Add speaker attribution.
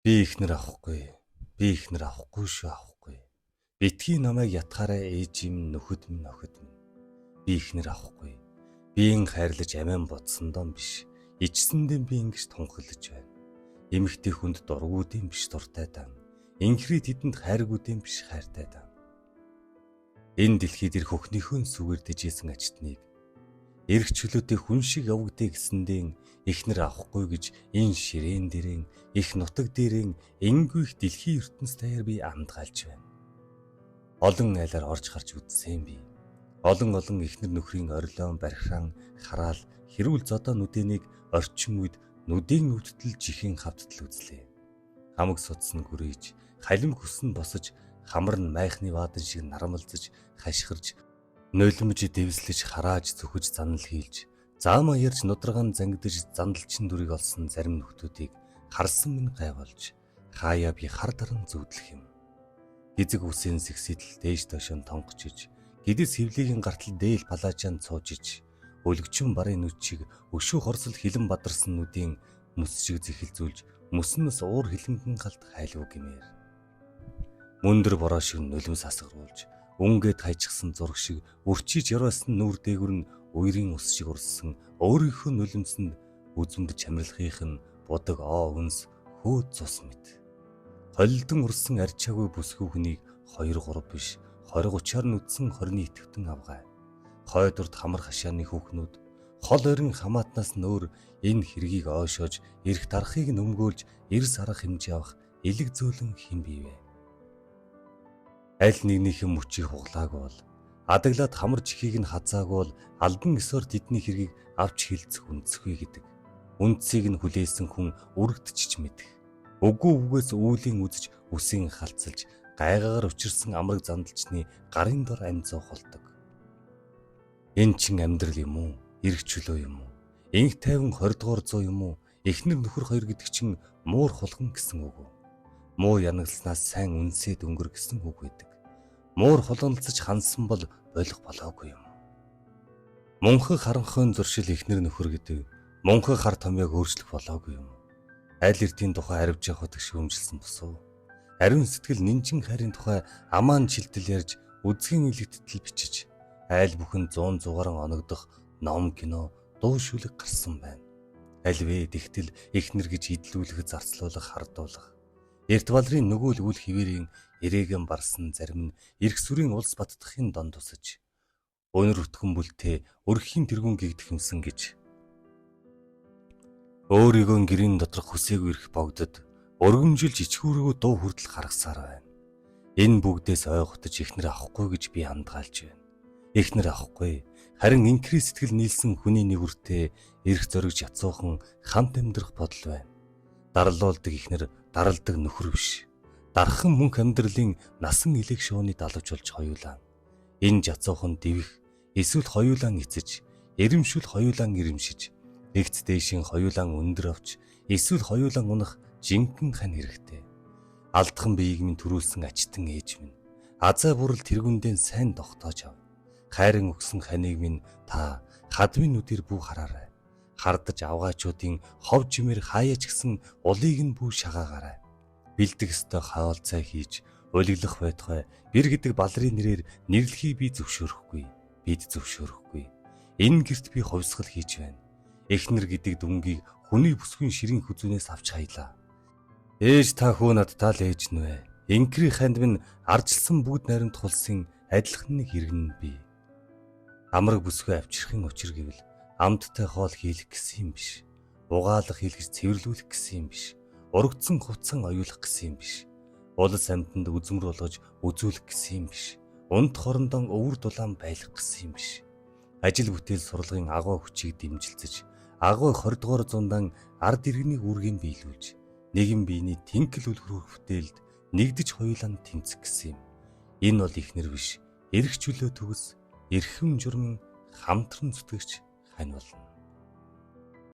Speaker 1: Би ихнэр авахгүй. Би ихнэр авахгүй шүү авахгүй. Битгий намайг ятгаараа ээж юм нөхөд минь охид минь. Би ихнэр авахгүй. Биеийн хайрлаж амиан бодсондоо биш. Ичсэндээ би ингэж тунхаглаж байна. Эмэгтэй хүнд дургуудын биш дуртай дан. Инхри тэдэнд хайргуудын биш хайртай дан. Энэ дэлхийд ирэх өхнийхөө сүгээр дэжсэн ачтныг эрх чөлөөтэй хүн шиг явагдъя гэсэндээ ихнэр авахгүй гэж энэ ширээн дээрэн их нутаг дээрэн энгүй их дэлхийн ертөнц даяар би амдгаалж байна. Олон айлаар орж харж үзсэн би. Олон ихнэр нөхрийн орилон бархран хараал хэрүүл зодоо нүдэнийг орчин үед нүдийн өвдтөл жихэн хавттал үзлээ. Хамаг судсан гүрийж, халим хөсөн босож, хамар нь майхны ваадан шиг нарамлзаж, хашгирж, нулимж дэвслэж, харааж зүхэж занал хийлж, заамаа ярьж нудраган зангидж зандалчин дүрийг олсон зарим нөхдүүдийг харсан минь гайволж, хаяа би хар даран зүудлэх юм. Гизэг үсийн сэгсэдэл дээш дошон тонгочиж, гидэс хөвлөгийн гартал дээл палажаан цуужиж, өлгчөн барын нүчиг өшөө хорсол хилэн бадарсан нүдийн мөс шиг зэхэлзүүлж, мөснөөс уур хилэнгэн галд хайлуу гинээр. Мөндөр бороо шиг нулимс асгаруулж, үнгээд хайчихсан зураг шиг үрчиж яроасан нүур дээгүр нь уйрын ус шиг урссан өөрийнхөө нулимсэнд үзмд чамралхийнх нь будаг үнс хөөд цус мэт. Холилдон урсан арчаагүй бүсгүй хүнийг 2-3 биш 20-30-аар нүдсэн 20-ны итгэвтэн авгай. Хойдурд хамар хашааны хүүхнүүд хол орин хамаатнаас нөөр энэ хэргийг ойшоож эрх дарахыг нөмгөөлж эрс арга хэмжээ авах элэг зөөлөн хэн бивэ. Аль нэгнийхэн мөчийг хуглаагүй бол адаглаад хамар жихийг нь хазаагүй бол алдан ёсоор тэдний хэргийг авч хилцэх үндэсгүй гэдэг. Үндсийг нь хүлээсэн хүн үргэлтчиж мэдэх. Үгүй үгээс үүлийн үзэж үсийн халцалж гайгаар учирсан амраг зандалчны гарын дор амзаа холдог. Энэ чин амьдрал юм уу? Эрх чөлөө юм уу? Инх тайван 20 дугаар 100 юм уу? Эхнэр нөхөр хоёр гэдэг чинь муур хулган гэсэн үг үү? Муу янагласнаас сайн үнсээд өнгөр гэсэн үг байдаг. Муур холонлцож хансан бол болох болоогүй юм. Мунхаг харанхуйн зуршил эхнэр нөхөр гэдэг мунхаг хар томьёог өөрчлөх болоогүй юм. Аль эртийн тухай харивж явах гэж шүүмжилсэн босоо. Ариун сэтгэл нинжин хайрын тухай амаан шилдэл ярьж үзгийн илэгдэл бичиж айл бүхэн 100 100-аар оногдох ном кино дуу шүлэг гарсан байна. Альвэ тэгтэл эхнэр гэж идэлүүлэх зарцлуулах хардуулах. Эрт балрын нөгөөл үл хിവэрийн ирээгэн барсан зарим нь эрх сүрийн улс баттахын донд тусаж өнөр өтгөн бүлтээ өрхийн тэргүүн гэгдэх юмсан гэж өөрийгөө гэрийн доторх хүсээгүй ирэх богдод өргөмжилж ичхүүргөө дуу хүртэл харгасаар байна. Энэ бүгдээс ойготож ихнэр авахгүй гэж би андгаалж байна. Ихнэр авахгүй. Харин инкри сэтгэл нийлсэн хүний нэгүртээ эрх зоригж яцуухан хамт амьдрах бодол байна. Дарлуулдаг ихнэр даралдаг нөхөр биш. Дархан мөнх амьдралын насан илэг шууны далавч болж хоёулаа. Энэ жацуухан дивэх эсвэл хоёулаа эцэж, эрэмшүүл хоёулаа эрэмшиж, эгц дээшин хоёулаа өндөр авч, эсвэл хоёулаа унах жинхэнэ хань хэрэгтэй. Алдхан биеийг минь төрүүлсэн ачтан ээж минь. Азаа бүрэл тэргүндээ сайн тогтоож ав. Хайран өгсөн ханыг минь та хадмын нүдээр бүү хараарай. Хардаж авгаачуудын хов жимээр хаяач гисэн улыг нь бүү шагаагаарай. Бэлдэх ёстой хаалцаа хийж, улиглах байтугай гэр гэдэг балрын нэрээр нэрлэхийг би зөвшөөрөхгүй. Бид зөвшөөрөхгүй. Энэ гэрт би хувьсгал хийж байна. Эхнэр гэдэг дүнгийг хүний бүсгүй ширийн хүзүүнээс авч хаялаа. Ээж та хүү надтай л ээж нүвэ. Инкри ханд минь аржилсан бүгд найрамд хулсын адилхан нэг иргэн би. Амраг бүсгүй авчрахын учир гэвэл амттай хоол хийлэх гэсэн юм биш. Угаалах хийлгэж цэвэрлүүлэх гэсэн юм биш. Урагдсан хувцсан оюулах гэсэн юм биш. Улс амьтанд үзмэр болгож үзүүлэх гэсэн юм биш. Унд хорондон өвөр дулаан байлгах гэсэн юм биш. Ажил бүтээл сурлагын агуу хүчийг дэмжилж, агуу 20 дугаар зуундан ард иргэний үүргийг биелүүлж, нэгэн биений тэнхэл үлгэрүүх бүтээлд нэгдэж хоёулаа тэмцэх гэсэн юм. Энэ бол ихнэр биш. Эрх чөлөө төгс, эрхэм журмын хамтран зүтгэгч хань болно.